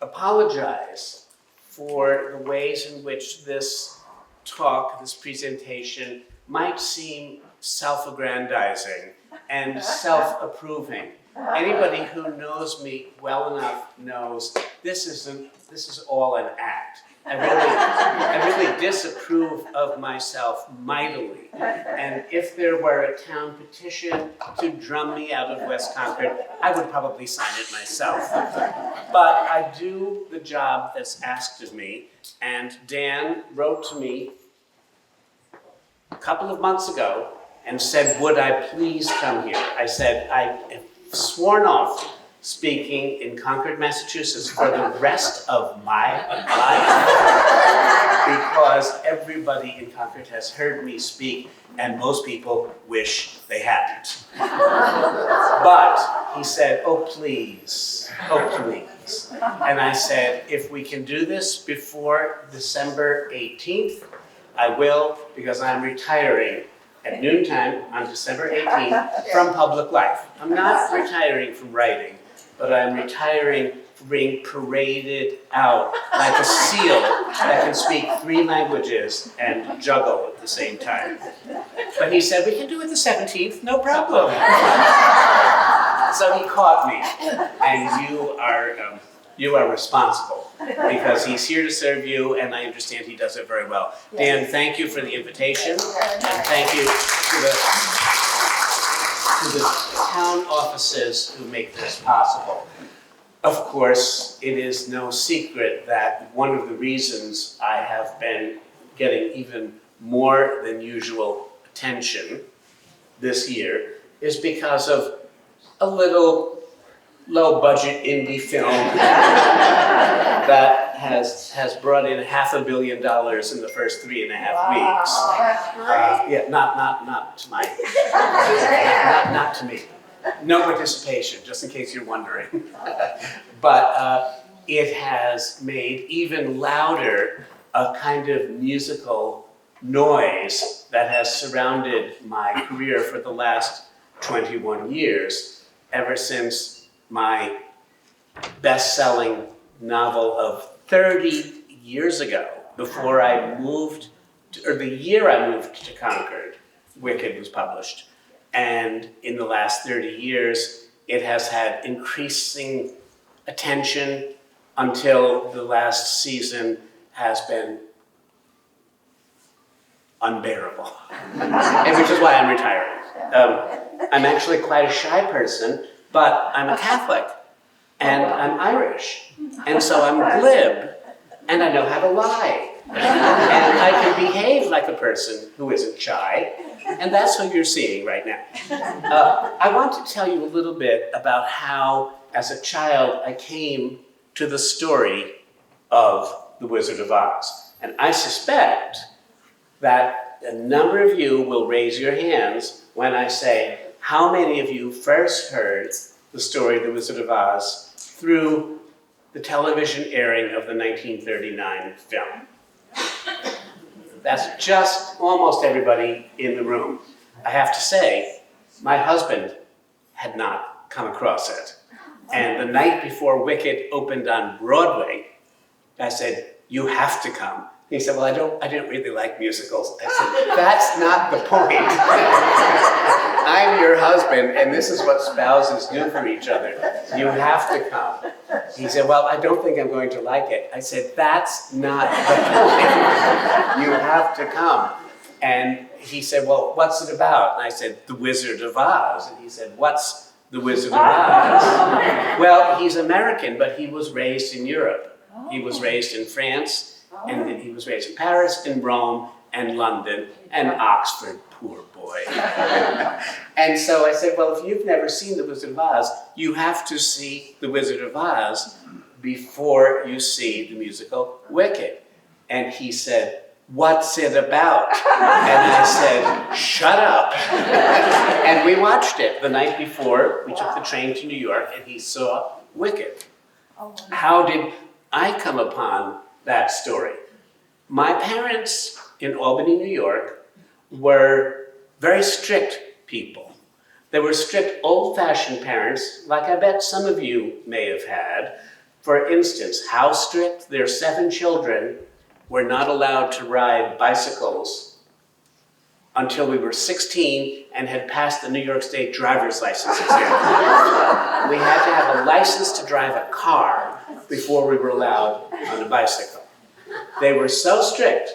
apologize for the ways in which this talk, this presentation, might seem self-aggrandizing and self-approving. Anybody who knows me well enough knows this is all an act. I really disapprove of myself mightily. And if there were a town petition to drum me out of West Concord, I would probably sign it myself. But I do the job that's asked of me, and Dan wrote to me a couple of months ago and said, would I please come here? I said, I am sworn off speaking in Concord, Massachusetts for the rest of my life because everybody in Concord has heard me speak and most people wish they hadn't. But he said, oh please, oh please. And I said, if we can do this before December 18th, I will, because I'm retiring at noontime on December 18th from public life. I'm not retiring from writing, but I'm retiring from being paraded out like a seal that can speak 3 languages and juggle at the same time. But he said, we can do it the 17th, no problem. So he caught me, and you are responsible because he's here to serve you, and I understand he does it very well. Dan, thank you for the invitation, and thank you to the town offices who make this possible. Of course, it is no secret that one of the reasons I have been getting even more than usual attention this year is because of a little low-budget indie film that has brought in $500 million in the first 3.5 weeks. Yeah, not to my, not to me. No participation, just in case you're wondering. But it has made even louder a kind of musical noise that has surrounded my career for the last 21 years, ever since my best-selling novel of 30 years ago, before I moved, or the year I moved to Concord, Wicked was published. And in the last 30 years, it has had increasing attention until the last season has been unbearable, and which is why I'm retiring. I'm actually quite a shy person, but I'm a Catholic, and I'm Irish, and so I'm glib, and I know how to lie, and I can behave like a person who isn't shy, and that's what you're seeing right now. I want to tell you a little bit about how, as a child, I came to the story of The Wizard of Oz, and I suspect that a number of you will raise your hands when I say, how many of you first heard the story of The Wizard of Oz through the television airing of the 1939 film? That's just almost everybody in the room. I have to say, my husband had not come across it. And the night before Wicked opened on Broadway, I said, you have to come. He said, well, I didn't really like musicals. I said, that's not the point. I'm your husband, and this is what spouses do for each other. You have to come. He said, well, I don't think I'm going to like it. I said, that's not the point. You have to come. And he said, well, what's it about? And I said, The Wizard of Oz. And he said, what's The Wizard of Oz? Well, he's American, but he was raised in Europe. He was raised in France, and he was raised in Paris, and Rome, and London, and Oxford, poor boy. And so I said, well, if you've never seen The Wizard of Oz, you have to see The Wizard of Oz before you see the musical Wicked. And he said, what's it about? And I said, shut up. And we watched it the night before. We took the train to New York, and he saw Wicked. How did I come upon that story? My parents in Albany, New York, were very strict people. They were strict, old-fashioned parents, like I bet some of you may have had. For instance, how strict their 7 children were not allowed to ride bicycles until we were 16 and had passed the New York State driver's license exam. We had to have a license to drive a car before we were allowed on a bicycle. They were so strict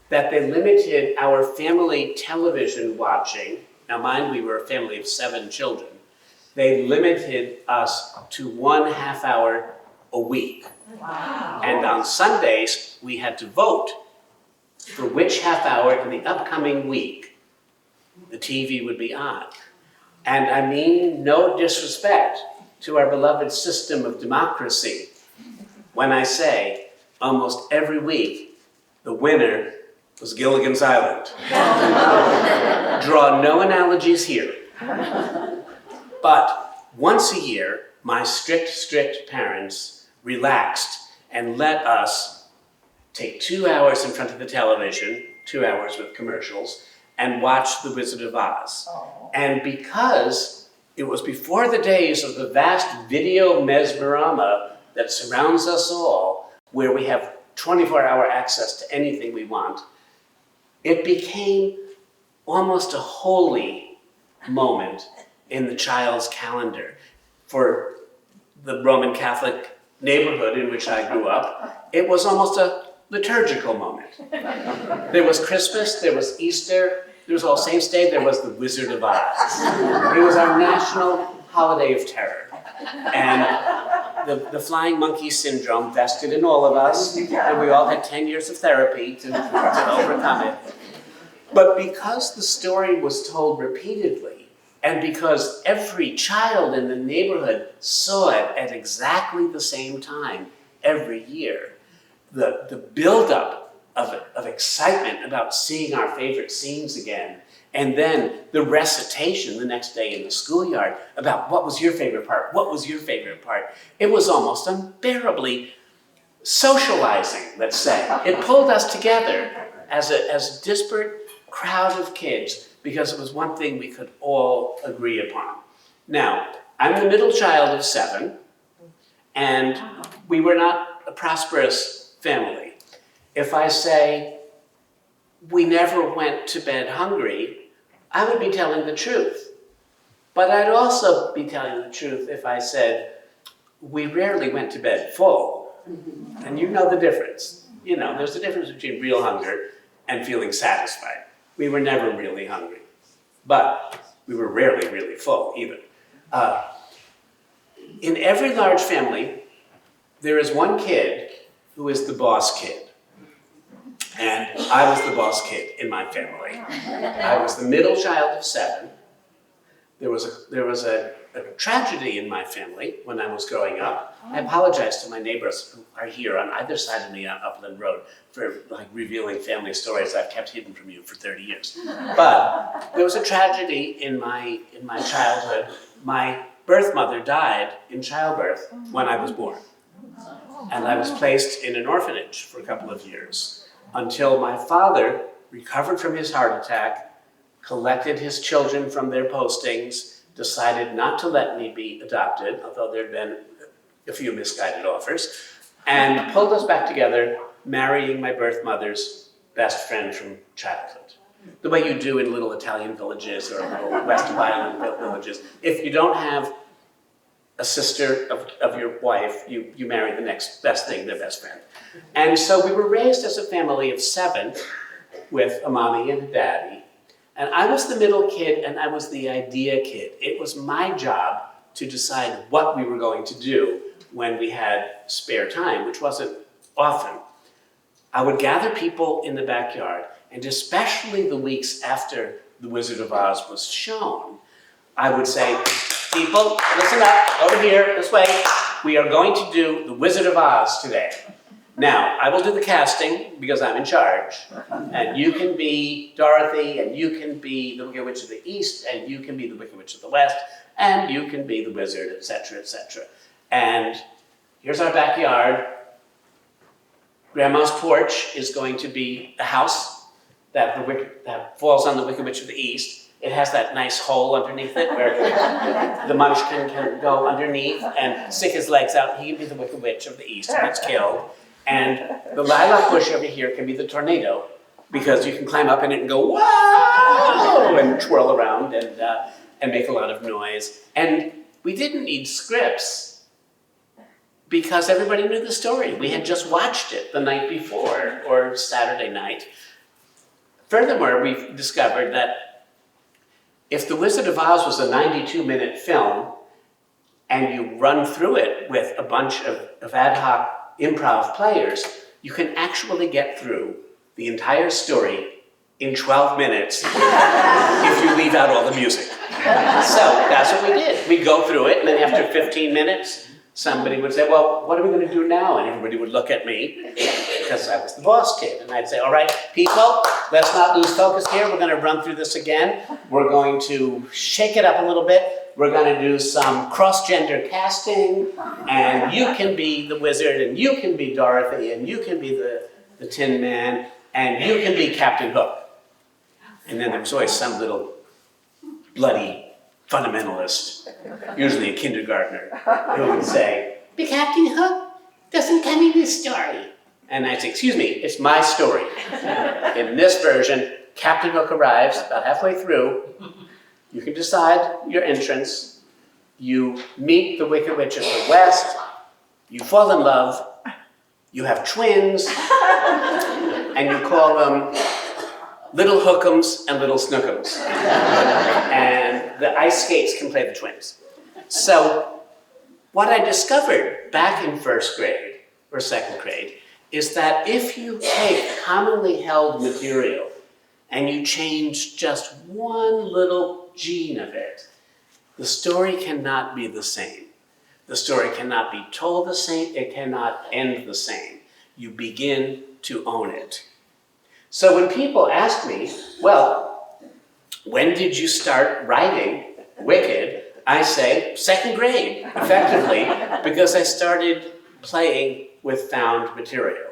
that they limited our family television watching. Now mind, we were a family of 7 children. They limited us to 1 half hour a week. Wow. And on Sundays, we had to vote for which half hour in the upcoming week the TV would be on. And I mean no disrespect to our beloved system of democracy when I say almost every week the winner was Gilligan's Island. Draw no analogies here. But once a year, my strict parents relaxed and let us take 2 hours in front of the television, 2 hours with commercials, and watch The Wizard of Oz. Oh. And because it was before the days of the vast video mesmerama that surrounds us all, where we have 24-hour access to anything we want, it became almost a holy moment in the child's calendar. For the Roman Catholic neighborhood in which I grew up, it was almost a liturgical moment. There was Christmas, there was Easter, there was All Saints' Day, there was the Wizard of Oz. It was our national holiday of terror. And the flying monkey syndrome vested in all of us, and we all had 10 years of therapy to overcome it. But because the story was told repeatedly, and because every child in the neighborhood saw it at exactly the same time every year, the buildup of excitement about seeing our favorite scenes again, and then the recitation the next day in the schoolyard about what was your favorite part, what was your favorite part, it was almost unbearably socializing, let's say. It pulled us together as a disparate crowd of kids because it was one thing we could all agree upon. Now, I'm the middle child of 7, and we were not a prosperous family. If I say we never went to bed hungry, I would be telling the truth. But I'd also be telling the truth if I said we rarely went to bed full. And you know the difference. You know, there's a difference between real hunger and feeling satisfied. We were never really hungry, but we were rarely really full either. In every large family, there is one kid who is the boss kid. And I was the boss kid in my family. I was the middle child of 7. There was a tragedy in my family when I was growing up. I apologize to my neighbors who are here on either side of me on Upland Road for revealing family stories I've kept hidden from you for 30 years. But there was a tragedy in my childhood. My birth mother died in childbirth when I was born. And I was placed in an orphanage for a couple of years until my father recovered from his heart attack, collected his children from their postings, decided not to let me be adopted, although there had been a few misguided offers, and pulled us back together, marrying my birth mother's best friend from childhood. The way you do in little Italian villages or little West of Ireland villages. If you don't have a sister of your wife, you marry the next best thing, their best friend. And so we were raised as a family of 7 with a mommy and a daddy. And I was the middle kid and I was the idea kid. It was my job to decide what we were going to do when we had spare time, which wasn't often. I would gather people in the backyard, and especially the weeks after The Wizard of Oz was shown, I would say, people, listen up, over here, this way. We are going to do The Wizard of Oz today. Now, I will do the casting because I'm in charge. And you can be Dorothy, and you can be the Wicked Witch of the East, and you can be the Wicked Witch of the West, and you can be the wizard, etc., etc. And here's our backyard. Grandma's porch is going to be the house that falls on the Wicked Witch of the East. It has that nice hole underneath it where the munchkin can go underneath and stick his legs out. He can be the Wicked Witch of the East and gets killed. And the lilac bush over here can be the tornado, because you can climb up in it and go, whoa, and twirl around and make a lot of noise. And we didn't need scripts because everybody knew the story. We had just watched it the night before or Saturday night. Furthermore, we've discovered that if The Wizard of Oz was a 92-minute film and you run through it with a bunch of ad hoc improv players, you can actually get through the entire story in 12 minutes if you leave out all the music. So that's what we did. We'd go through it, and then after 15 minutes, somebody would say, well, what are we going to do now? And everybody would look at me, because I was the boss kid. And I'd say, all right, people, let's not lose focus here. We're going to run through this again. We're going to shake it up a little bit. We're going to do some cross-gender casting. And you can be the wizard, and you can be Dorothy, and you can be the Tin Man, and you can be Captain Hook. And then there was always some little bloody fundamentalist, usually a kindergartner, who would say, "The Captain Hook doesn't come in this story." And I'd say, "Excuse me, it's my story." In this version, Captain Hook arrives about halfway through. You can decide your entrance. You meet the Wicked Witch of the West. You fall in love. You have twins. And you call them Little Hookums and Little Snookums. And the ice skates can play the twins. So what I discovered back in first grade or second grade is that if you take commonly held material and you change just one little gene of it, the story cannot be the same. The story cannot be told the same. It cannot end the same. You begin to own it. So when people ask me, well, when did you start writing Wicked? I say second grade, effectively, because I started playing with found material.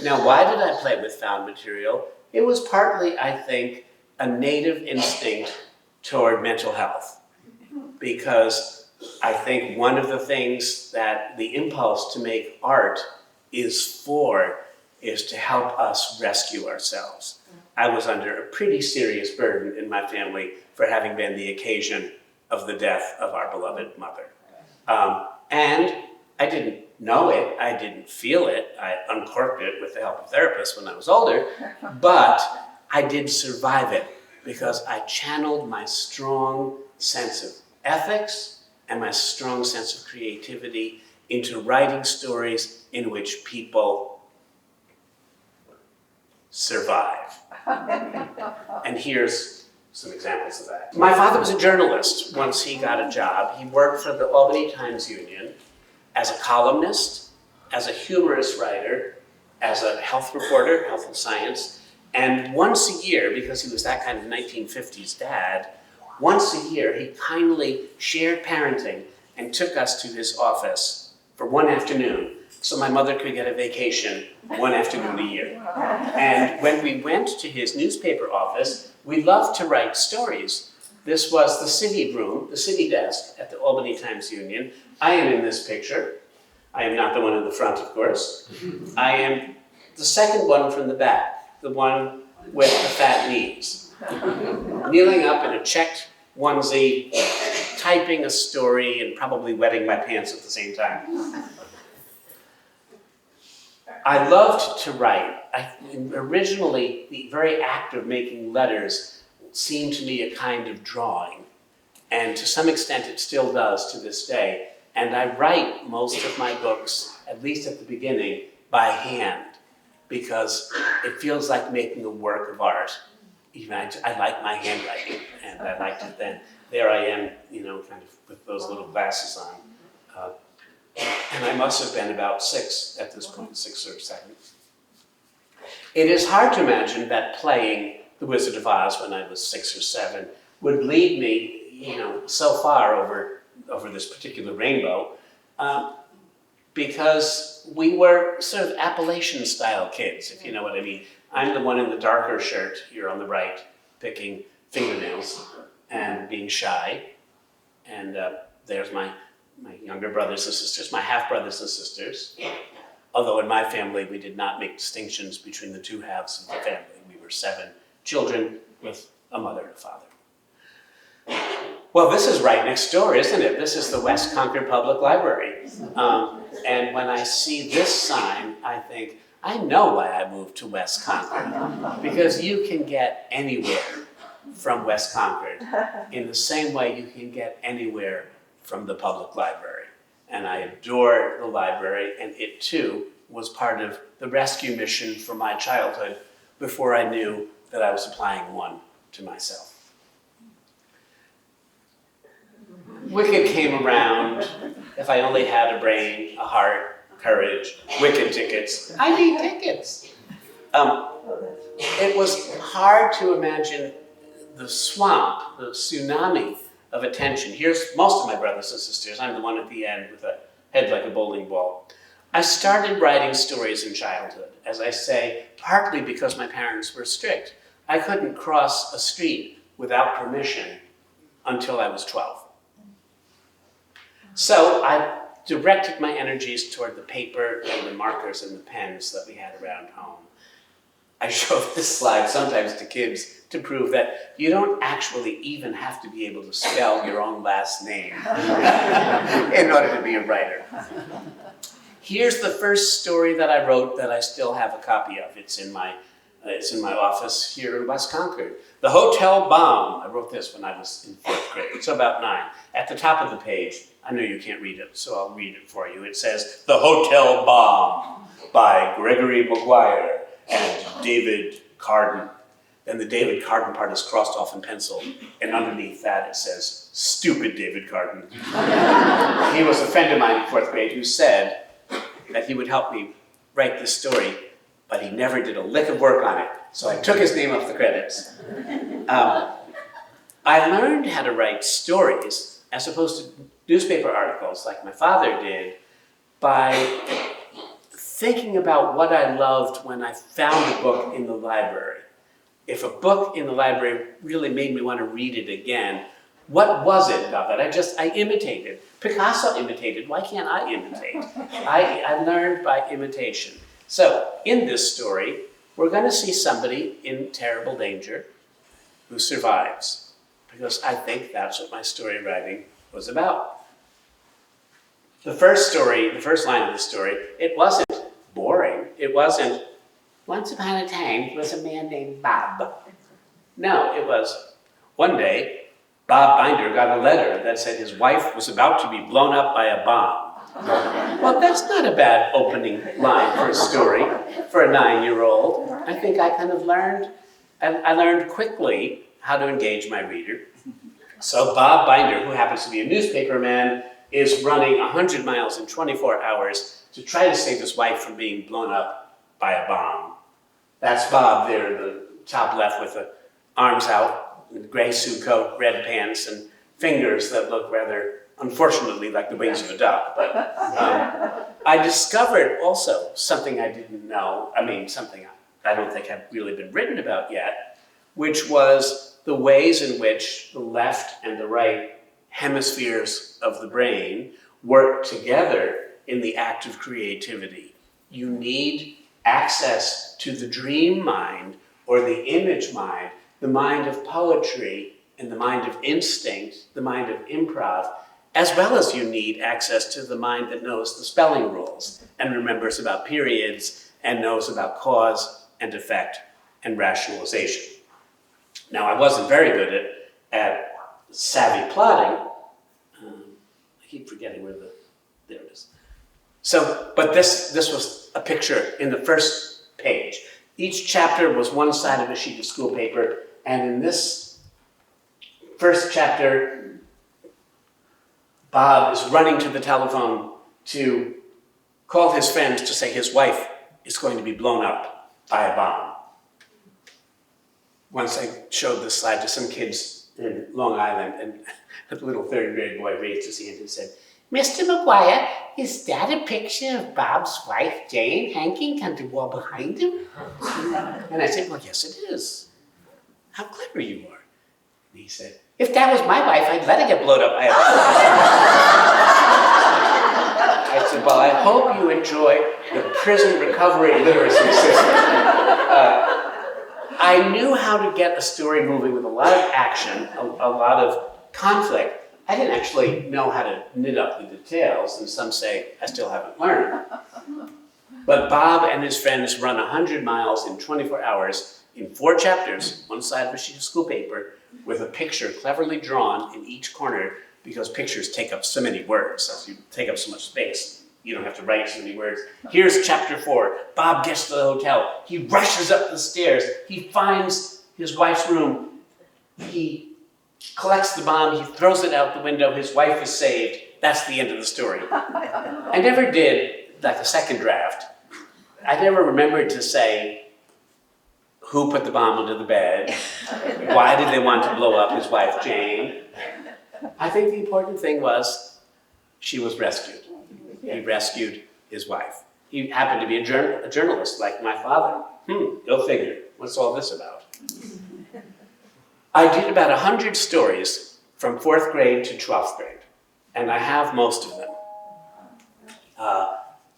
Now, why did I play with found material? It was partly, I think, a native instinct toward mental health, because I think one of the things that the impulse to make art is to help us rescue ourselves. I was under a pretty serious burden in my family for having been the occasion of the death of our beloved mother. And I didn't know it, I didn't feel it, I uncorked it with the help of therapists when I was older, but I did survive it because I channeled my strong sense of ethics and my strong sense of creativity into writing stories in which people survive. And here's some examples of that. My father was a journalist once he got a job. He worked for the Albany Times-Union as a columnist, as a humorous writer, as a health reporter, health and science, and once a year, because he was that kind of 1950s dad, once a year he kindly shared parenting and took us to his office for one afternoon so my mother could get a vacation one afternoon a year. And when we went to his newspaper office, we loved to write stories. This was the city room, the city desk at the Albany Times-Union. I am in this picture. I am not the one in the front, of course. I am the second one from the back, the one with the fat knees. Kneeling up in a checked onesie, typing a story and probably wetting my pants at the same time. I loved to write. Originally, the very act of making letters seemed to me a kind of drawing. And to some extent, it still does to this day. And I write most of my books, at least at the beginning, by hand, because it feels like making a work of art. Even I like my handwriting, and I liked it then. There I am, kind of with those little glasses on. And I must have been about 6 at this point, 6 or 7. It is hard to imagine that playing The Wizard of Oz when I was 6 or 7 would lead me, so far over this particular rainbow, because we were sort of Appalachian-style kids, if you know what I mean. I'm the one in the darker shirt here on the right, picking fingernails and being shy. And there's my younger brothers and sisters, my half-brothers and sisters. Although in my family, we did not make distinctions between the two halves of the family. We were 7 children with a mother and a father. Well, this is right next door, isn't it? This is the West Concord Public Library. And when I see this sign, I think, I know why I moved to West Concord. Because you can get anywhere from West Concord in the same way you can get anywhere from the public library. And I adore the library, and it too was part of the rescue mission for my childhood before I knew that I was applying one to myself. Wicked came around. If I only had a brain, a heart, courage, Wicked tickets. I need tickets. It was hard to imagine the swamp, the tsunami of attention. Here's most of my brothers and sisters. I'm the one at the end with a head like a bowling ball. I started writing stories in childhood, as I say, partly because my parents were strict. I couldn't cross a street without permission until I was 12. So I directed my energies toward the paper and the markers and the pens that we had around home. I show this slide sometimes to kids to prove that you don't actually even have to be able to spell your own last name in order to be a writer. Here's the first story that I wrote that I still have a copy of. It's in my office here in West Concord. The Hotel Bomb. I wrote this when I was in 4th grade, so about 9. At the top of the page, I know you can't read it, so I'll read it for you. It says, The Hotel Bomb by Gregory Maguire and David Carden. Then the David Carden part is crossed off in pencil, and underneath that it says, Stupid David Carden. He was a friend of mine in 4th grade who said that he would help me write this story, but he never did a lick of work on it, so I took his name off the credits. I learned how to write stories, as opposed to newspaper articles like my father did, by thinking about what I loved when I found a book in the library. If a book in the library really made me want to read it again, what was it about that? I imitated. Picasso imitated. Why can't I imitate? I learned by imitation. So, in this story, we're going to see somebody in terrible danger who survives, because I think that's what my story writing was about. The first line of the story, it wasn't boring. It wasn't, once upon a time, there was a man named Bob. No, it was, one day, Bob Binder got a letter that said his wife was about to be blown up by a bomb. Well, that's not a bad opening line for a story for a 9-year-old. I think I kind of learned quickly how to engage my reader. So Bob Binder, who happens to be a newspaper man, is running 100 miles in 24 hours to try to save his wife from being blown up by a bomb. That's Bob there in the top left with the arms out, gray suit coat, red pants, and fingers that look rather, unfortunately, like the wings of a duck. But I discovered also something I didn't know, something I don't think had really been written about yet, which was the ways in which the left and the right hemispheres of the brain work together in the act of creativity. You need access to the dream mind or the image mind, the mind of poetry and the mind of instinct, the mind of improv, as well as you need access to the mind that knows the spelling rules and remembers about periods and knows about cause and effect and rationalization. Now, I wasn't very good at savvy plotting. I keep forgetting there it is. So, but this was a picture in the first page. Each chapter was one side of a sheet of school paper, and in this first chapter, Bob is running to the telephone to call his friends to say his wife is going to be blown up by a bomb. Once I showed this slide to some kids in Long Island, and a little 3rd grade boy raised his hand and said, Mr. Maguire, is that a picture of Bob's wife, Jane, hanging on the wall behind him? And I said, well, yes, it is. How clever you are. And he said, if that was my wife, I'd let it get blown up. I said, well, I hope you enjoy the prison recovery literacy system. I knew how to get a story moving with a lot of action, a lot of conflict. I didn't actually know how to knit up the details, and some say I still haven't learned. But Bob and his friends run 100 miles in 24 hours in 4 chapters, one side of a sheet of school paper, with a picture cleverly drawn in each corner, because pictures take up so many words, so you take up so much space. You don't have to write so many words. Here's chapter 4. Bob gets to the hotel. He rushes up the stairs. He finds his wife's room. He collects the bomb. He throws it out the window. His wife is saved. That's the end of the story. I never did, like a second draft, I never remembered to say who put the bomb under the bed, why did they want to blow up his wife, Jane. I think the important thing was she was rescued. He rescued his wife. He happened to be a journalist like my father. Go figure. What's all this about? I did about 100 stories from 4th grade to 12th grade, and I have most of them.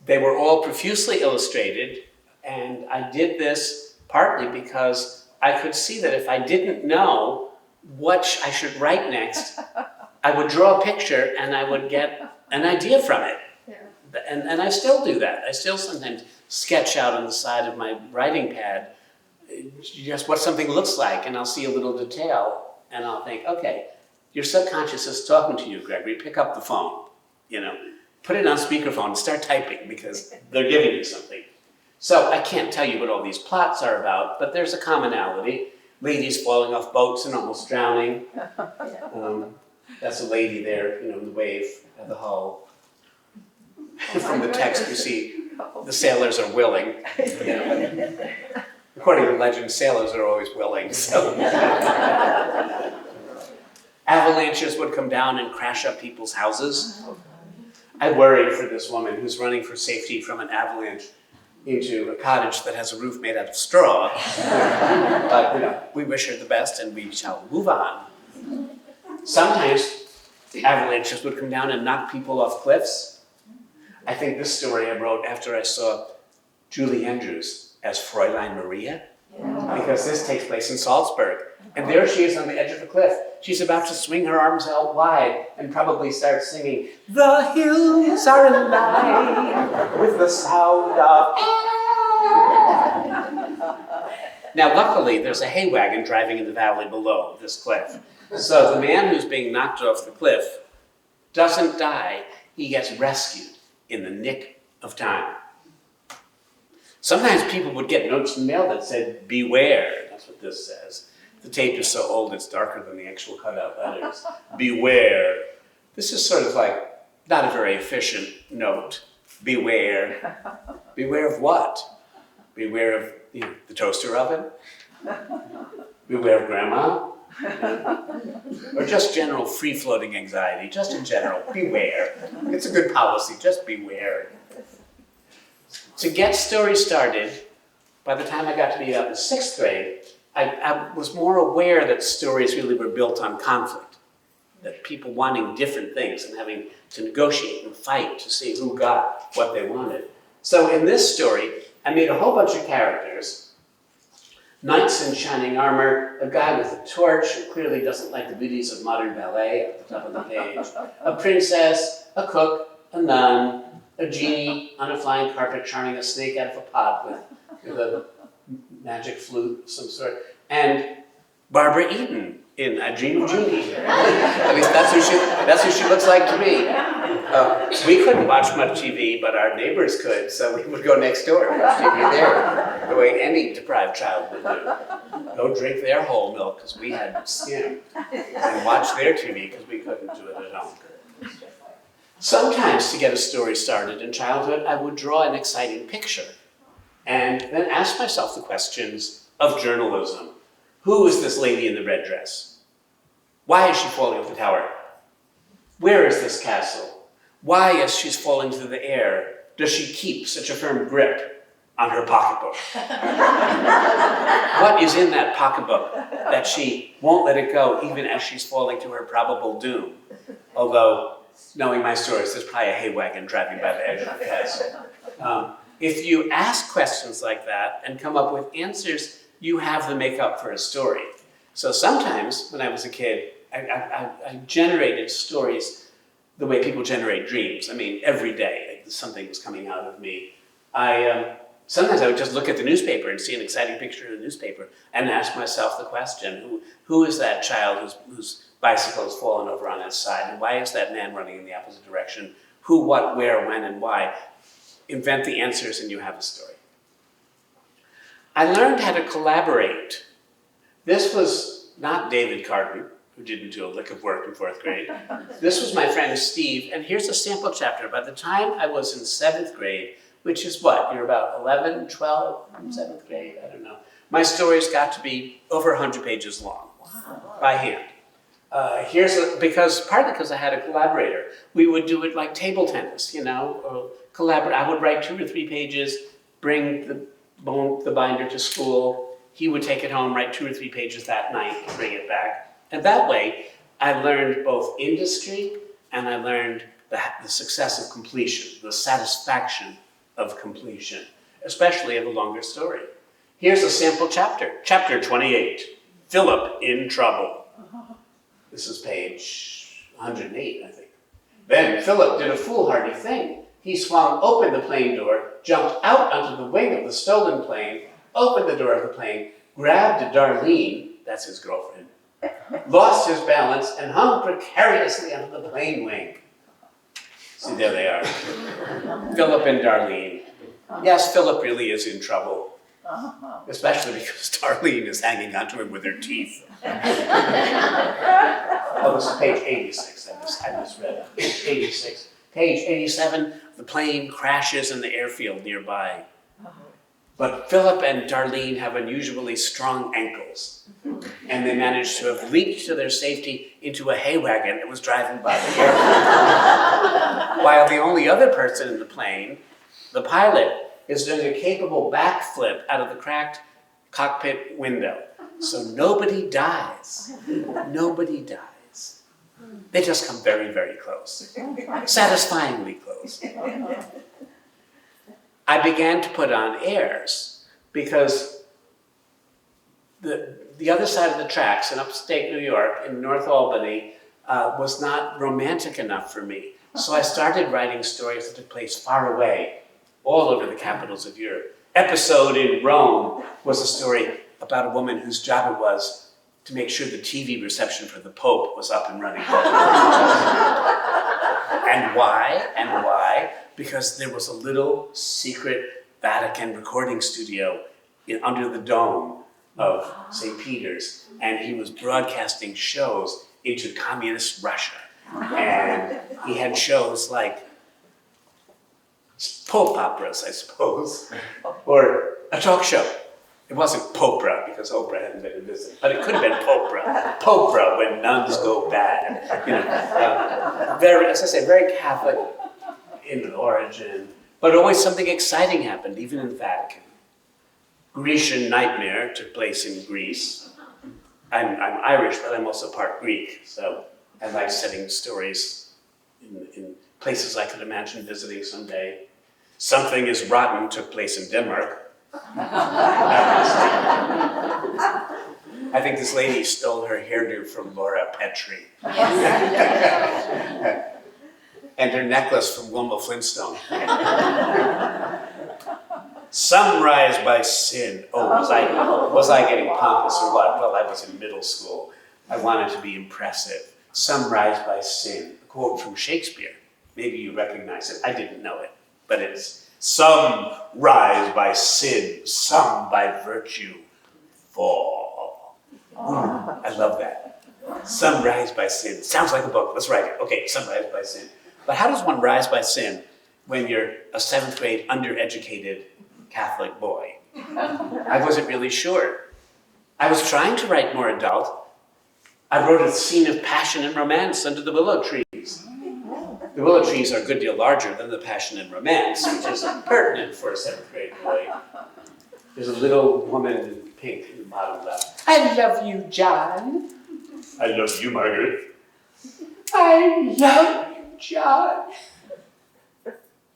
They were all profusely illustrated, and I did this partly because I could see that if I didn't know what I should write next, I would draw a picture and I would get an idea from it. Yeah. And I still do that. I still sometimes sketch out on the side of my writing pad just what something looks like, and I'll see a little detail, and I'll think, okay, your subconscious is talking to you, Gregory. Pick up the phone, Put it on speakerphone and start typing, because they're giving you something. So I can't tell you what all these plots are about, but there's a commonality. Ladies falling off boats and almost drowning. That's a lady there, in the wave at the hull. From the text you see the sailors are willing. According to legend, sailors are always willing. So. Avalanches would come down and crash up people's houses. I worry for this woman who's running for safety from an avalanche into a cottage that has a roof made out of straw. But we wish her the best, and we shall move on. Sometimes avalanches would come down and knock people off cliffs. I think this story I wrote after I saw Julie Andrews as Fräulein Maria, because this takes place in Salzburg. And there she is on the edge of the cliff. She's about to swing her arms out wide and probably start singing, "The hills are alive with the sound of..." Now, luckily, there's a hay wagon driving in the valley below this cliff. So the man who's being knocked off the cliff doesn't die. He gets rescued in the nick of time. Sometimes people would get notes in the mail that said, "Beware." That's what this says. The tape is so old it's darker than the actual cutout letters. Beware. This is sort of like not a very efficient note. Beware. Beware of what? Beware of the toaster oven? Beware of grandma? Or just general free-floating anxiety, just in general, beware. It's a good policy, just beware. To get stories started, by the time I got to be about in 6th grade, I was more aware that stories really were built on conflict, that people wanting different things and having to negotiate and fight to see who got what they wanted. So in this story, I made a whole bunch of characters. Knights in shining armor, a guy with a torch who clearly doesn't like the beauties of modern ballet at the top of the page, a princess, a cook, a nun, a genie on a flying carpet charming a snake out of a pot with a magic flute of some sort, and Barbara Eden in I Dream of Jeannie. At least that's who she looks like to me. We couldn't watch much TV, but our neighbors could, so we would go next door and watch TV there, the way any deprived child would do. Go drink their whole milk, because we had skim, and watch their TV, because we couldn't do it at home. Sometimes, to get a story started in childhood, I would draw an exciting picture, and then ask myself the questions of journalism. Who is this lady in the red dress? Why is she falling off the tower? Where is this castle? Why, as she's falling through the air, does she keep such a firm grip? on her pocketbook. What is in that pocketbook that she won't let it go even as she's falling to her probable doom? Although, knowing my stories, there's probably a hay wagon driving by the edge of the castle. If you ask questions like that and come up with answers, you have the makeup for a story. So sometimes, when I was a kid, I generated stories the way people generate dreams. I mean, every day, something was coming out of me. Sometimes I would just look at the newspaper and see an exciting picture in the newspaper and ask myself the question, who is that child whose bicycle has fallen over on its side? And why is that man running in the opposite direction? Who, what, where, when, and why? Invent the answers and you have a story. I learned how to collaborate. This was not David Carden, who didn't do a lick of work in 4th grade. This was my friend Steve, and here's a sample chapter. By the time I was in 7th grade, which is what, you're about 11, 12, 7th grade, I don't know. My stories got to be over 100 pages long, by hand. Partly because I had a collaborator. We would do it like table tennis, collaborate. I would write 2 or 3 pages, bring the binder to school. He would take it home, write 2 or 3 pages that night, bring it back. And that way, I learned both industry and I learned the success of completion, the satisfaction of completion, especially of a longer story. Here's a sample chapter, chapter 28, Philip in Trouble. This is page 108, I think. Then Philip did a foolhardy thing. He swung open the plane door, jumped out onto the wing of the stolen plane, opened the door of the plane, grabbed Darlene, that's his girlfriend, lost his balance, and hung precariously onto the plane wing. See, there they are. Philip and Darlene. Yes, Philip really is in trouble. Especially because Darlene is hanging onto him with her teeth. Oh, this is page 86. I misread it. Page 86. Page 87, the plane crashes in the airfield nearby. But Philip and Darlene have unusually strong ankles, and they managed to have leaped to their safety into a hay wagon that was driving by the airfield. While the only other person in the plane, the pilot, is doing a capable backflip out of the cracked cockpit window. So nobody dies. Nobody dies. They just come very, very close. Satisfyingly close. I began to put on airs because the other side of the tracks in upstate New York, in North Albany, was not romantic enough for me. So I started writing stories that took place far away, all over the capitals of Europe. Episode in Rome was a story about a woman whose job it was to make sure the TV reception for the Pope was up and running. And why? And why? Because there was a little secret Vatican recording studio under the dome of St. Peter's, and he was broadcasting shows into communist Russia. And he had shows like Pope operas, I suppose, or a talk show. It wasn't Popra, because Oprah hadn't been invented, but it could have been Popra. Popra, when nuns go bad. Very, as I say, very Catholic in origin, but always something exciting happened, even in the Vatican. Grecian Nightmare took place in Greece. I'm Irish, but I'm also part Greek, so I like setting stories in places I could imagine visiting someday. Something is Rotten took place in Denmark. I think this lady stole her hairdo from Laura Petrie. And her necklace from Wilma Flintstone. Sunrise by Sin. Oh, was I getting pompous or what? Well, I was in middle school. I wanted to be impressive. Sunrise by Sin, a quote from Shakespeare. Maybe you recognize it. I didn't know it, but it's some rise by sin, some by virtue fall. I love that. Some rise by sin. Sounds like a book. Let's write it. Okay, some rise by sin. But how does one rise by sin when you're a 7th grade undereducated Catholic boy? I wasn't really sure. I was trying to write more adult. I wrote a scene of passion and romance under the willow trees. The willow trees are a good deal larger than the passion and romance, which is pertinent for a 7th grade boy. There's a little woman in pink in the bottom left. I love you, John. I love you, Margaret. I love you, John.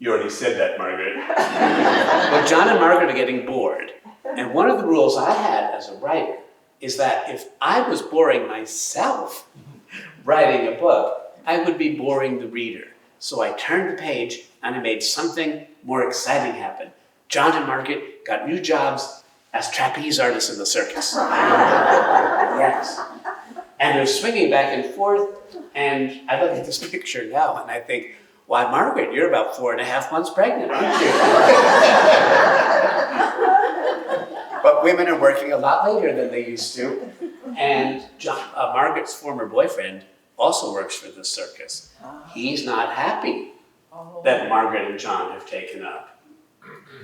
You already said that, Margaret. Well, John and Margaret are getting bored. And one of the rules I had as a writer is that if I was boring myself writing a book, I would be boring the reader. So I turned the page and I made something more exciting happen. John and Margaret got new jobs as trapeze artists in the circus. Yes. And they're swinging back and forth, and I look at this picture now and I think, why, Margaret, you're about 4.5 months pregnant, aren't you? But women are working a lot later than they used to. And Margaret's former boyfriend also works for the circus. He's not happy that Margaret and John have taken up.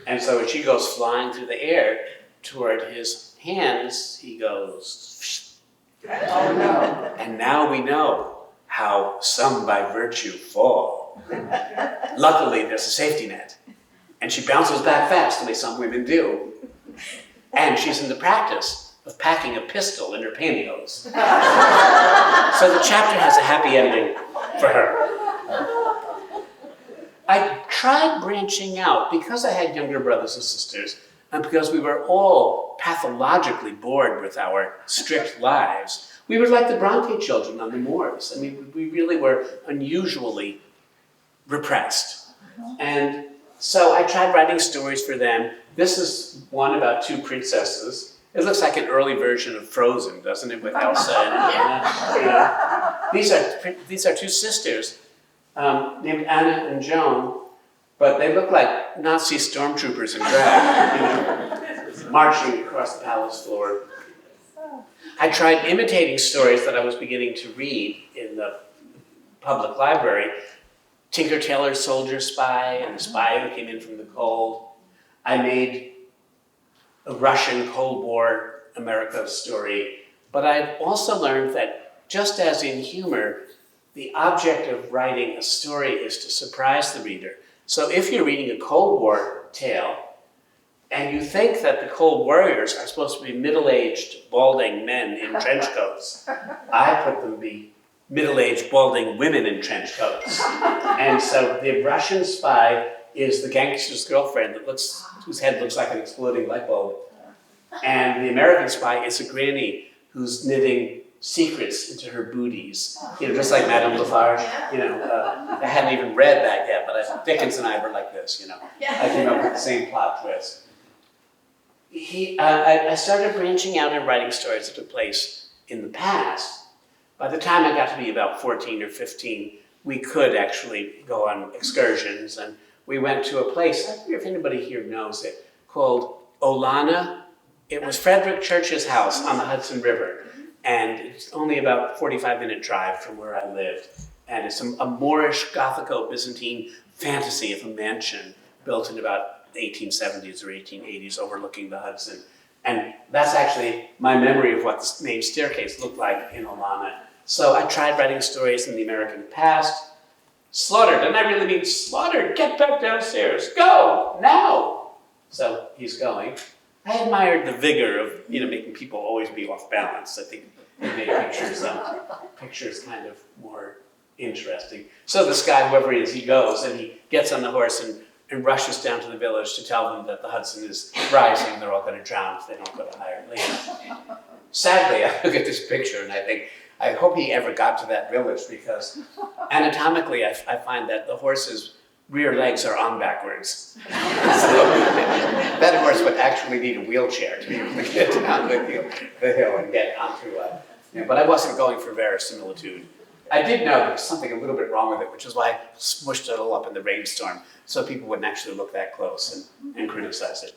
And so when she goes flying through the air toward his hands, he goes, oh no. And now we know how some by virtue fall. Luckily, there's a safety net. And she bounces back fast, the way some women do. And she's in the practice of packing a pistol in her pantyhose. So the chapter has a happy ending for her. I tried branching out because I had younger brothers and sisters, and because we were all pathologically bored with our strict lives. We were like the Bronte children on the moors. I mean, we really were unusually repressed. And so I tried writing stories for them. This is one about two princesses. It looks like an early version of Frozen, doesn't it, with Elsa and Anna? These are two sisters named Anna and Joan, but they look like Nazi stormtroopers in drag, marching across the palace floor. I tried imitating stories that I was beginning to read in the public library. Tinker Tailor's Soldier Spy and the Spy Who Came In From the Cold. I made a Russian Cold War America story, but I've also learned that just as in humor, the object of writing a story is to surprise the reader. So if you're reading a Cold War tale, and you think that the Cold Warriors are supposed to be middle-aged, balding men in trench coats, I put them to be middle-aged, balding women in trench coats. And so the Russian spy is the gangster's girlfriend whose head looks like an exploding light bulb. And the American spy is a granny who's knitting secrets into her booties, just like Madame Lafarge. I hadn't even read that yet, but Dickens and I were like this, I came up with the same plot twist. I started branching out and writing stories that took place in the past. By the time I got to be about 14 or 15, we could actually go on excursions, and we went to a place, I wonder if anybody here knows it, called Olana. It was Frederick Church's house on the Hudson River, and it's only about a 45-minute drive from where I lived. And it's a Moorish Gothico-Byzantine fantasy of a mansion built in about the 1870s or 1880s overlooking the Hudson. And that's actually my memory of what the main staircase looked like in Olana. So I tried writing stories in the American past. Slaughtered, and I really mean slaughtered, get back downstairs, go, now. So he's going. I admired the vigor of, making people always be off balance. I think it made pictures kind of more interesting. So this guy, whoever he is, he goes and he gets on the horse and rushes down to the village to tell them that the Hudson is rising. They're all going to drown if they don't go to higher land. Sadly, I look at this picture and I think, I hope he ever got to that village, because anatomically I find that the horse's rear legs are on backwards. So that horse would actually need a wheelchair to be able to get down the hill and get onto but I wasn't going for verisimilitude. I did know there was something a little bit wrong with it, which is why I smushed it all up in the rainstorm so people wouldn't actually look that close and criticize it.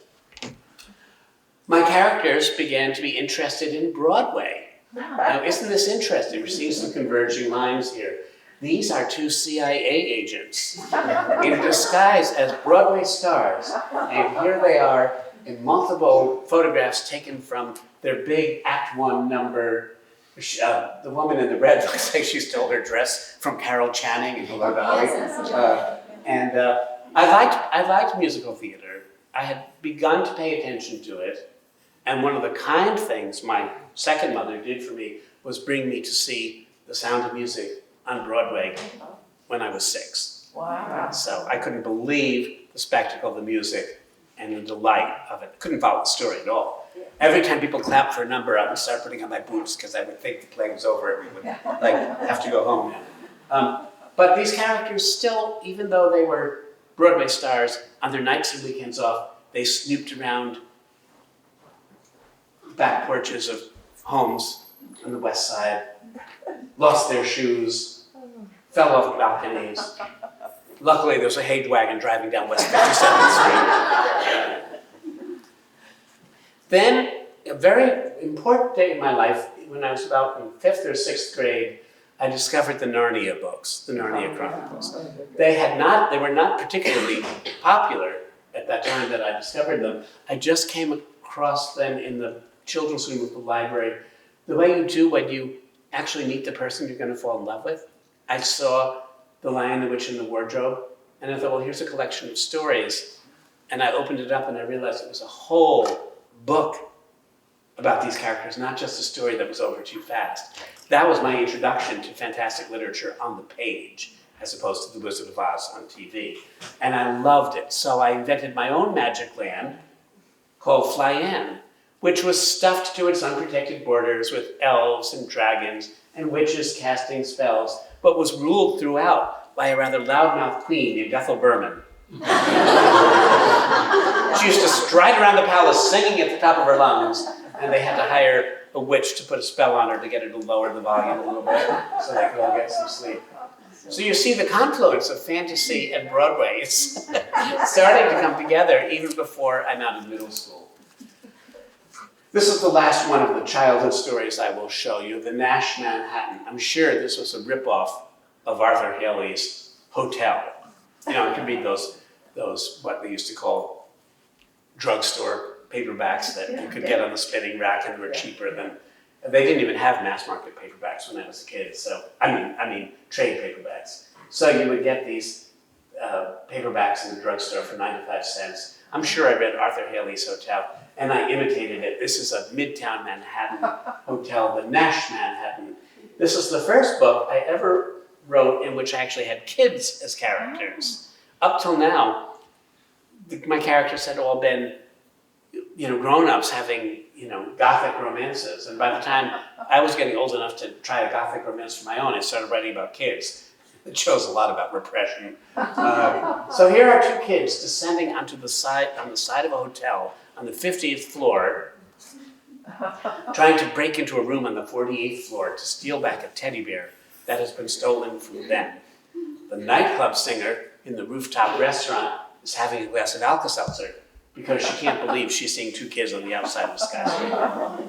My characters began to be interested in Broadway. Now, isn't this interesting? We're seeing some converging lines here. These are two CIA agents in disguise as Broadway stars. And here they are in multiple photographs taken from their big Act One number. The woman in the red looks like she stole her dress from Carol Channing in Hello, Dolly. I liked musical theater. I had begun to pay attention to it, and one of the kind things my second mother did for me was bring me to see The Sound of Music on Broadway when I was 6. Wow. So I couldn't believe the spectacle of the music and the delight of it. Couldn't follow the story at all. Every time people clapped for a number, I would start putting on my boots because I would think the play was over and we would have to go home now. But these characters still, even though they were Broadway stars, on their nights and weekends off, they snooped around back porches of homes on the West Side, lost their shoes, fell off balconies. Luckily, there was a hay wagon driving down West 57th Street. Then, a very important day in my life, when I was about in 5th or 6th grade, I discovered the Narnia books, the Narnia Chronicles. They were not particularly popular at that time that I discovered them. I just came across them in the children's room of the library. The way you do when you actually meet the person you're going to fall in love with. I saw The Lion, the Witch, and the Wardrobe, and I thought, well, here's a collection of stories. And I opened it up and I realized it was a whole book about these characters, not just a story that was over too fast. That was my introduction to fantastic literature on the page, as opposed to The Wizard of Oz on TV. And I loved it. So I invented my own magic land called Flyan, which was stuffed to its unprotected borders with elves and dragons and witches casting spells, but was ruled throughout by a rather loudmouth queen named Ethel Berman. She used to stride around the palace singing at the top of her lungs, and they had to hire a witch to put a spell on her to get her to lower the volume a little bit so they could all get some sleep. So you see the confluence of fantasy and Broadway. It's starting to come together even before I'm out of middle school. This is the last one of the childhood stories I will show you, The Nash Manhattan. I'm sure this was a ripoff of Arthur Haley's Hotel. You know, you can read those what they used to call drugstore paperbacks that you could get on the spinning rack and were cheaper than. They didn't even have mass market paperbacks when I was a kid. So I mean trade paperbacks. So you would get these paperbacks in the drugstore for 95 cents. I'm sure I read Arthur Haley's Hotel, and I imitated it. This is a Midtown Manhattan hotel, the Nash Manhattan. This is the first book I ever wrote in which I actually had kids as characters. Up till now, my characters had all been, grown-ups having, Gothic romances. And by the time I was getting old enough to try a Gothic romance for my own, I started writing about kids. It shows a lot about repression. So here are two kids descending on the side of a hotel on the 50th floor, trying to break into a room on the 48th floor to steal back a teddy bear that has been stolen from them. The nightclub singer in the rooftop restaurant is having a glass of Alka-Seltzer because she can't believe she's seeing two kids on the outside of the skyscraper.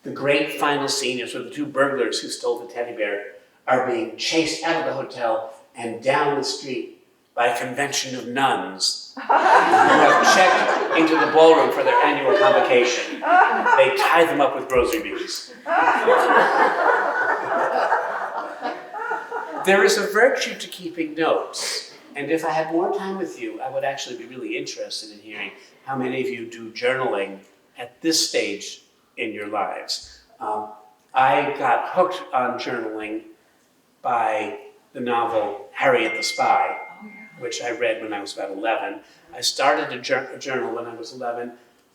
The great final scene is where the two burglars who stole the teddy bear are being chased out of the hotel and down the street by a convention of nuns who have checked into the ballroom for their annual convocation. They tie them up with rosary beads. There is a virtue to keeping notes, and if I had more time with you, I would actually be really interested in hearing how many of you do journaling at this stage in your lives. I got hooked on journaling by the novel Harriet the Spy, which I read when I was about 11. I started a journal when I was 11,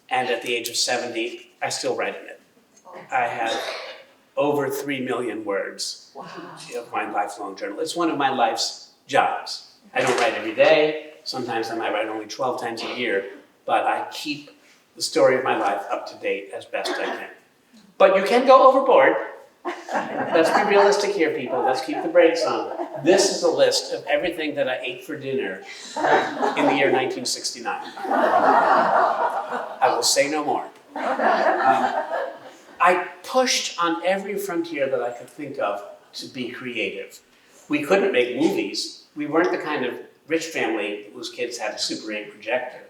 and at the age of 70, I still write in it. I have over 3 million words of my lifelong journal. It's one of my life's jobs. I don't write every day. Sometimes I might write only 12 times a year, but I keep the story of my life up to date as best I can. But you can go overboard. Let's be realistic here, people. Let's keep the brakes on. This is a list of everything that I ate for dinner in the year 1969. I will say no more. I pushed on every frontier that I could think of to be creative. We couldn't make movies. We weren't the kind of rich family whose kids had a Super 8 projector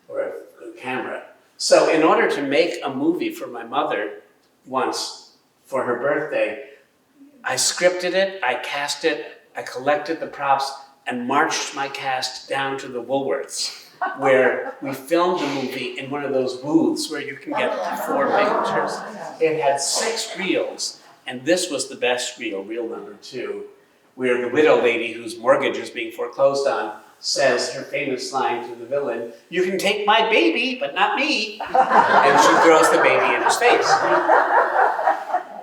or a camera. So in order to make a movie for my mother once for her birthday, I scripted it, I cast it, I collected the props, and marched my cast down to the Woolworths where we filmed the movie in one of those booths where you can get 4 pictures. It had 6 reels, and this was the best reel, reel number 2, where the widow lady whose mortgage is being foreclosed on says her famous line to the villain, "You can take my baby, but not me." And she throws the baby in his face.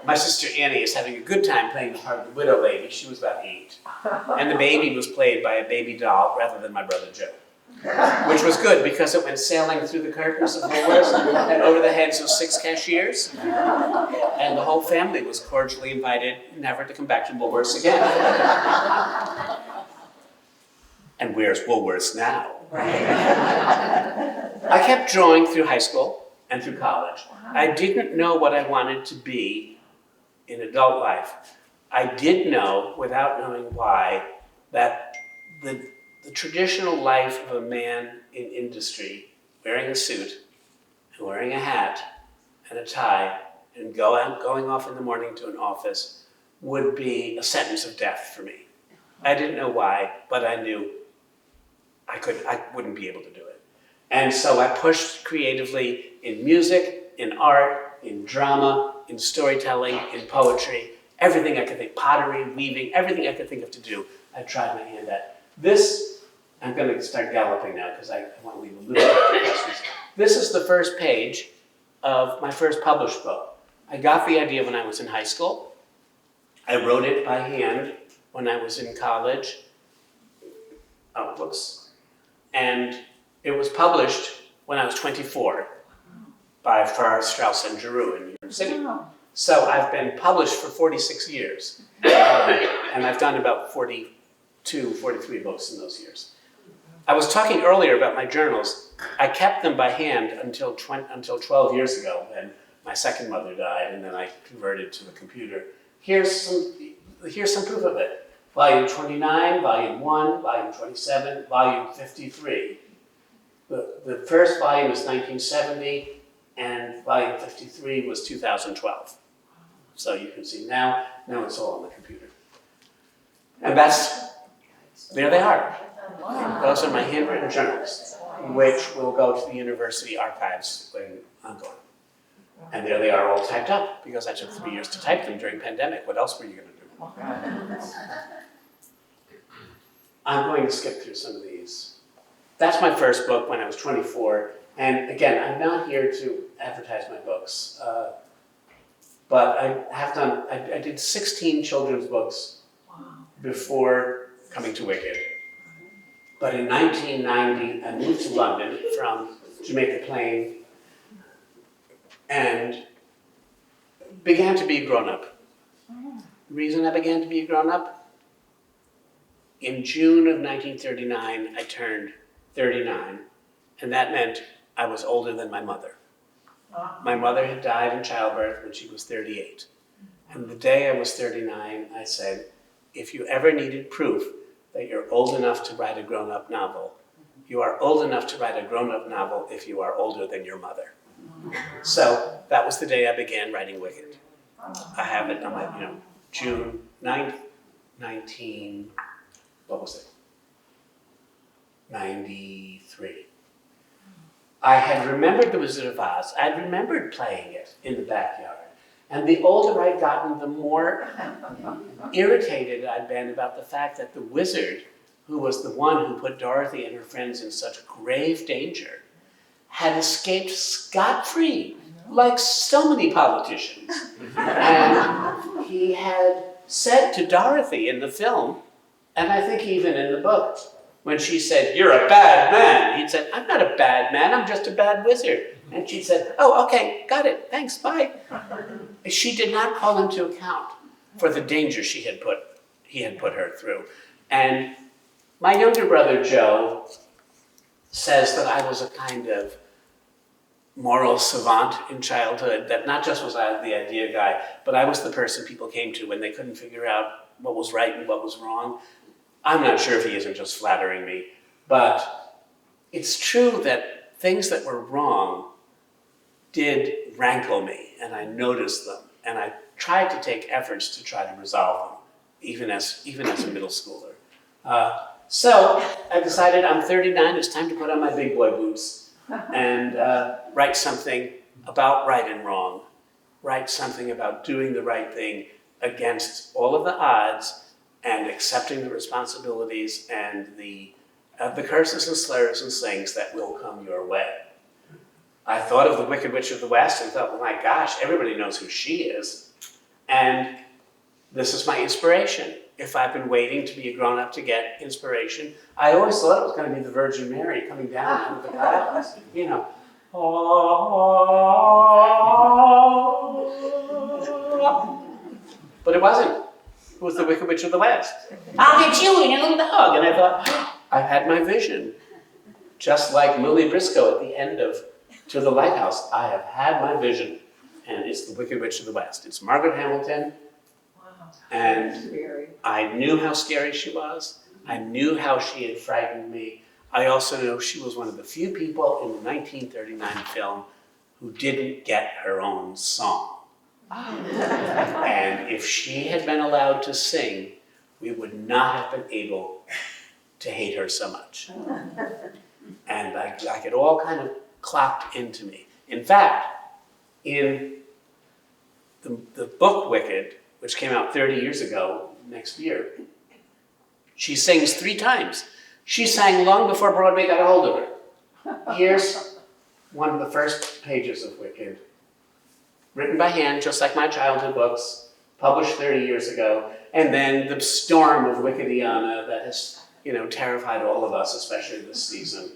My sister Annie is having a good time playing the part of the widow lady. She was about 8. And the baby was played by a baby doll rather than my brother Joe. Which was good because it went sailing through the curtains of Woolworths and over the heads of 6 cashiers. And the whole family was cordially invited never to come back to Woolworths again. And where's Woolworths now? I kept drawing through high school and through college. I didn't know what I wanted to be in adult life. I did know, without knowing why, that the traditional life of a man in industry, wearing a suit and wearing a hat and a tie and going off in the morning to an office would be a sentence of death for me. I didn't know why, but I knew I wouldn't be able to do it. And so I pushed creatively in music, in art, in drama, in storytelling, in poetry, everything I could think, pottery, weaving, everything I could think of to do, I tried my hand at. This, I'm going to start galloping now because I want to leave a little bit of questions. This is the first page of my first published book. I got the idea when I was in high school. I wrote it by hand when I was in college. Oh, whoops. And it was published when I was 24 by Farrar, Straus and Giroux in New York City. So I've been published for 46 years. And I've done about 42, 43 books in those years. I was talking earlier about my journals. I kept them by hand until 12 years ago when my second mother died, and then I converted to the computer. Here's some proof of it. Volume 29, Volume 1, Volume 27, Volume 53. The first volume was 1970, and Volume 53 was 2012. So you can see now it's all on the computer. And there they are. Those are my handwritten journals, which will go to the university archives when I'm gone. And there they are all typed up, because I took 3 years to type them during pandemic. What else were you going to do? I'm going to skip through some of these. That's my first book when I was 24. And again, I'm not here to advertise my books. But I did 16 children's books before coming to Wicked. But in 1990, I moved to London from Jamaica Plain and began to be a grown-up. The reason I began to be a grown-up? In June of 1939, I turned 39, and that meant I was older than my mother. My mother had died in childbirth when she was 38. And the day I was 39, I said, if you ever needed proof that you're old enough to write a grown-up novel, you are old enough to write a grown-up novel if you are older than your mother. So that was the day I began writing Wicked. I have it on my, June 9th, 93. I had remembered The Wizard of Oz. I'd remembered playing it in the backyard. And the older I'd gotten, the more irritated I'd been about the fact that the wizard, who was the one who put Dorothy and her friends in such grave danger, had escaped scot-free, like so many politicians. And he had said to Dorothy in the film, and I think even in the book, when she said, "You're a bad man," he'd said, "I'm not a bad man, I'm just a bad wizard." And she said, "Oh, okay, got it, thanks, bye." She did not call him to account for the danger he had put her through. And my younger brother, Joe, says that I was a kind of moral savant in childhood, that not just was I the idea guy, but I was the person people came to when they couldn't figure out what was right and what was wrong. I'm not sure if he isn't just flattering me, but it's true that things that were wrong did rankle me, and I noticed them, and I tried to take efforts to try to resolve them, even as a middle schooler. So I decided I'm 39, it's time to put on my big boy boots and write something about right and wrong. Write something about doing the right thing against all of the odds and accepting the responsibilities and the curses and slurs and slings that will come your way. I thought of the Wicked Witch of the West and thought, well, my gosh, everybody knows who she is. And this is my inspiration. If I've been waiting to be a grown-up to get inspiration, I always thought it was going to be the Virgin Mary coming down out of the clouds, you know. But it wasn't. It was the Wicked Witch of the West. I'll get you in a little hug. And I thought, I've had my vision. Just like Lily Briscoe at the end of To the Lighthouse, I have had my vision. And it's the Wicked Witch of the West. It's Margaret Hamilton. And I knew how scary she was. I knew how she had frightened me. I also know she was one of the few people in the 1939 film who didn't get her own song. And if she had been allowed to sing, we would not have been able to hate her so much. And like it all kind of clocked into me. In fact, in the book Wicked, which came out 30 years ago, next year, she sings 3 times. She sang long before Broadway got a hold of her. Here's one of the first pages of Wicked, written by hand, just like my childhood books, published 30 years ago, and then the storm of Wickediana that has, terrified all of us, especially this season.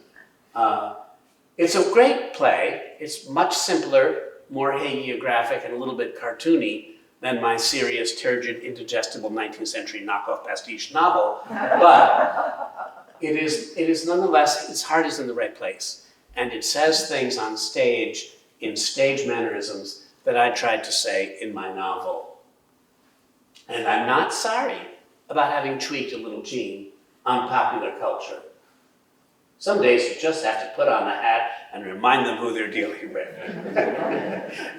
It's a great play. It's much simpler, more hagiographic, and a little bit cartoony than my serious, turgid, indigestible 19th century knockoff pastiche novel, but it is nonetheless, its heart is in the right place, and it says things on stage in stage mannerisms that I tried to say in my novel. And I'm not sorry about having tweaked a little gene on popular culture. Some days you just have to put on a hat and remind them who they're dealing with.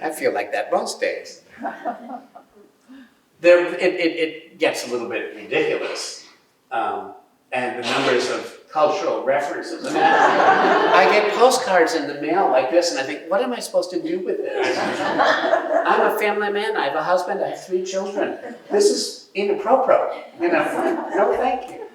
I feel like that most days. It gets a little bit ridiculous, and the numbers of cultural references. I mean, I get postcards in the mail like this, and I think, what am I supposed to do with this? I'm a family man. I have a husband. I have 3 children. This is inappropriate. No, thank you.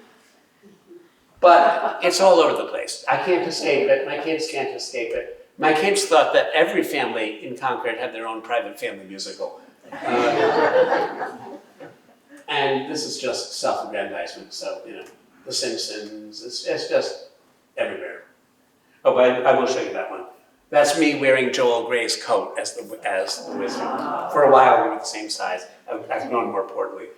But it's all over the place. I can't escape it. My kids can't escape it. My kids thought that every family in Concord had their own private family musical. And this is just self-aggrandizement, so, The Simpsons, it's just everywhere. Oh, but I will show you that one. That's me wearing Joel Grey's coat as the wizard. For a while, we were the same size. I've grown more portly.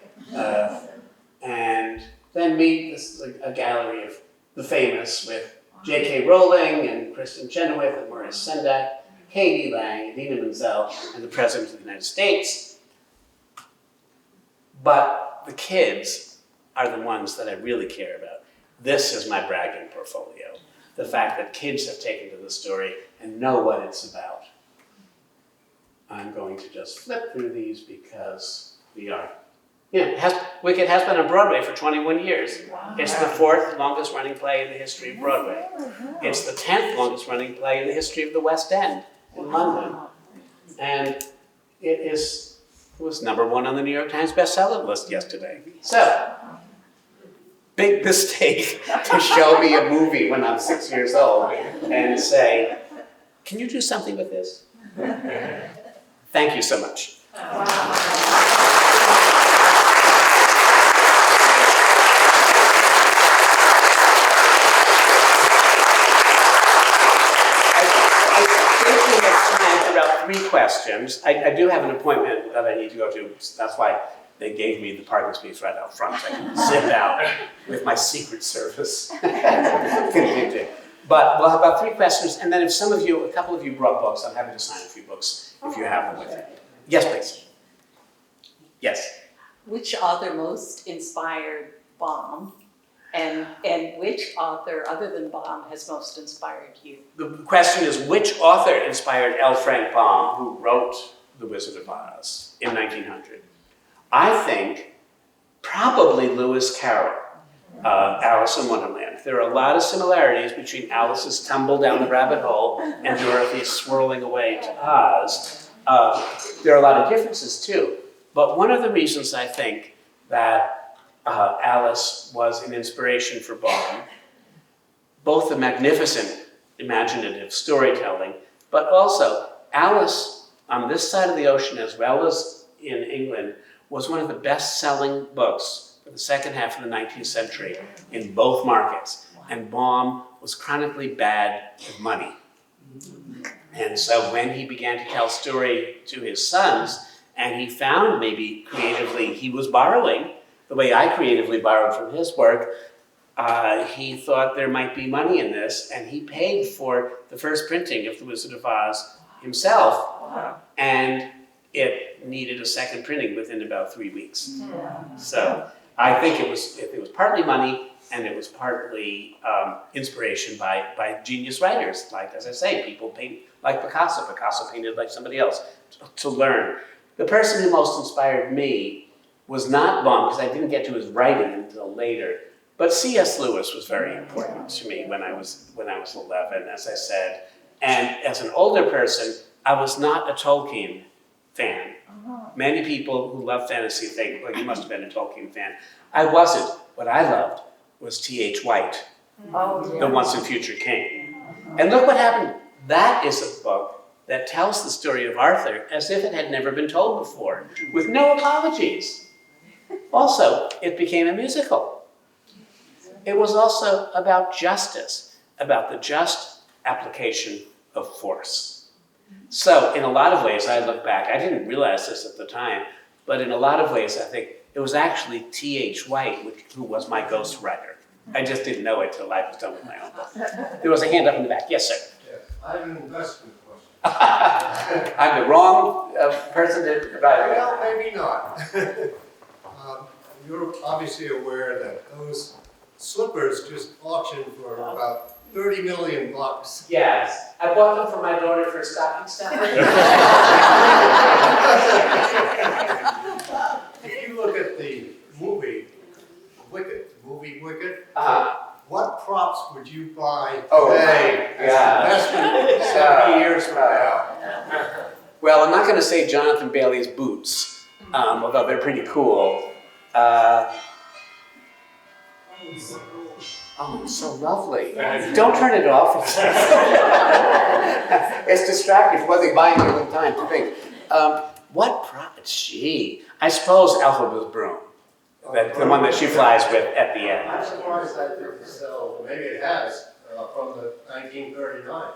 And then this is a gallery of the famous with J.K. Rowling and Kristen Chenoweth and Maurice Sendak, Katie Lang, Idina Menzel, and the President of the United States. But the kids are the ones that I really care about. This is my bragging portfolio. The fact that kids have taken to the story and know what it's about. I'm going to just flip through these because we are. Wicked has been on Broadway for 21 years. Wow. It's the 4th longest running play in the history of Broadway. It's the 10th longest running play in the history of the West End in London. And it was number 1 on the New York Times bestseller list yesterday. So, big mistake to show me a movie when I'm 6 years old and say, can you do something with this? Thank you so much. About 3 questions. I do have an appointment that I need to go to. That's why they gave me the parking space right out front so I can zip out with my Secret Service. But we'll have about 3 questions, and then if a couple of you brought books, I'm happy to sign a few books if you have them with you. Yes, please. Yes. Which author most inspired Baum? And which author, other than Baum, has most inspired you? The question is, which author inspired L. Frank Baum, who wrote The Wizard of Oz in 1900? I think probably Lewis Carroll. Alice in Wonderland. There are a lot of similarities between Alice's tumble down the rabbit hole and Dorothy's swirling away to Oz. There are a lot of differences too, but one of the reasons I think that Alice was an inspiration for Baum, both the magnificent imaginative storytelling, but also Alice on this side of the ocean as well as in England was one of the best-selling books for the second half of the 19th century in both markets. And Baum was chronically bad with money. And so when he began to tell story to his sons, and he found maybe creatively he was borrowing, the way I creatively borrowed from his work, he thought there might be money in this, and he paid for the first printing of The Wizard of Oz himself, and it needed a second printing within about 3 weeks. So I think it was partly money, and it was partly inspiration by genius writers, like, as I say, people paint like Picasso. Picasso painted like somebody else to learn. The person who most inspired me was not Baum, because I didn't get to his writing until later, but C.S. Lewis was very important to me when I was 11, as I said. And as an older person, I was not a Tolkien fan. Many people who love fantasy think, well, you must have been a Tolkien fan. I wasn't. What I loved was T.H. White, The Once and Future King. And look what happened. That is a book that tells the story of Arthur as if it had never been told before, with no apologies. Also, it became a musical. It was also about justice, about the just application of force. So in a lot of ways, I look back, I didn't realize this at the time, but in a lot of ways, I think it was actually T.H. White who was my ghostwriter. I just didn't know it till I was done with my own book. There was a hand up in the back. Yes, sir. Yes, I have an investment question. I'm the wrong person to provide. Well, maybe not. You're obviously aware that those slippers just auctioned for about $30 million. Yes, I bought them for my daughter for a stocking stuffer. If you look at the movie Wicked, what props would you buy today as an investment 70 years from now? Well, I'm not going to say Jonathan Bailey's boots, although they're pretty cool. Oh, it's so lovely. Don't turn it off. It's distracting for they buying it all the time to think. What prop? Gee, I suppose Elphaba's broom. The one that she flies with at the end. I'm surprised that didn't sell. Maybe it has from the 1939.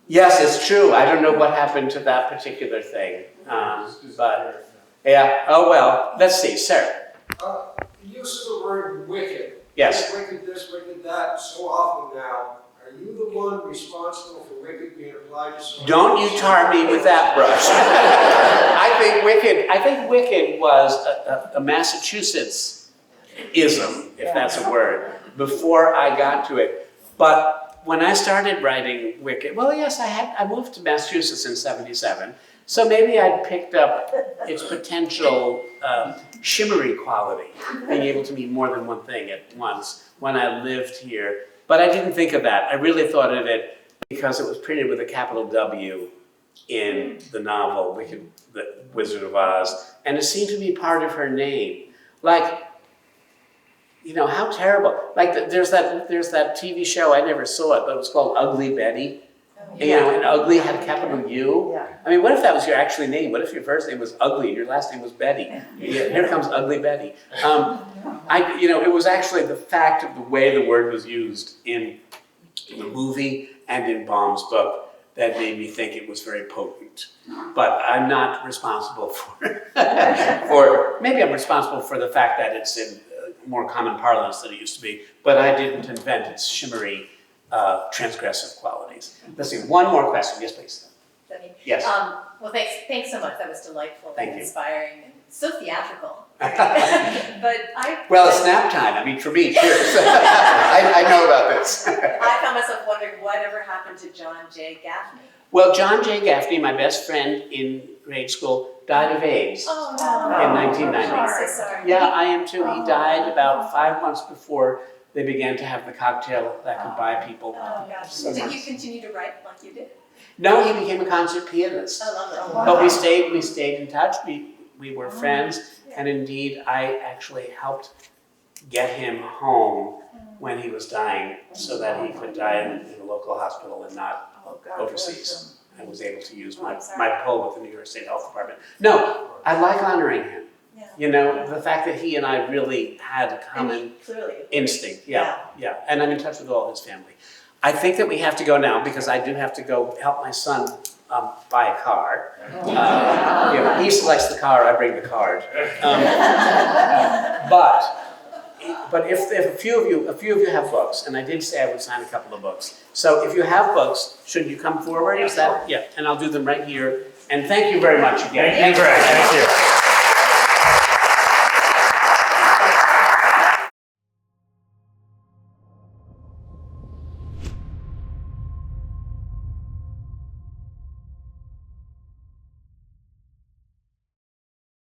Yes, it's true. I don't know what happened to that particular thing. But yeah, oh well. Let's see, sir. The use of the word wicked. Yes. Wicked this, wicked that, so often now. Are you the one responsible for wicked being applied to someone? Don't you tar me with that brush. I think wicked was a Massachusetts ism, if that's a word, before I got to it. But when I started writing wicked, well, yes, I moved to Massachusetts in '77. So maybe I'd picked up its potential shimmery quality, being able to mean more than one thing at once when I lived here. But I didn't think of that. I really thought of it because it was printed with a capital W in the novel, The Wizard of Oz, and it seemed to be part of her name. Like, you know, how terrible. Like, there's that TV show, I never saw it, but it was called Ugly Betty. And, you know, and Ugly had a capital U. Yeah. I mean, what if that was your actual name? What if your first name was Ugly and your last name was Betty? Here comes Ugly Betty. It was actually the fact of the way the word was used in the movie and in Baum's book that made me think it was very potent. But I'm not responsible maybe I'm responsible for the fact that it's in more common parlance than it used to be, but I didn't invent its shimmery, transgressive qualities. Let's see, one more question. Yes, please. Yes. Well, thanks so much. That was delightful Thank and you. inspiring and so theatrical. Well, it's nap time. I mean, for me, cheers. I know about this. I found myself wondering whatever happened to John J. Gaffney. Well, John J. Gaffney, my best friend in grade school, died of AIDS Oh, no. in 1990. I'm so sorry. Yeah, I am too. He died about 5 months before they began to have the cocktail that could buy people. Oh, gosh. so Did much. you continue to write like you did? No, he became a concert pianist. I love that. But we stayed in touch. We were friends, and indeed, I actually helped get him home when he was dying, so that he could die in a local hospital and not overseas. I was able to use my pull with the New York State Health Department. No, I like honoring him. Yeah. You know, the fact that he and I really had a common Clearly. instinct. Yeah. And I'm in touch with all his family. I think that we have to go now because I do have to go help my son buy a car. You know, he selects the car, I bring the card. But if a few of you have books, and I did say I would sign a couple of books. So if you have books, should you come forward? Is that, yeah, and I'll do them right here. And thank you very much again. Thank you, Greg. Thank you.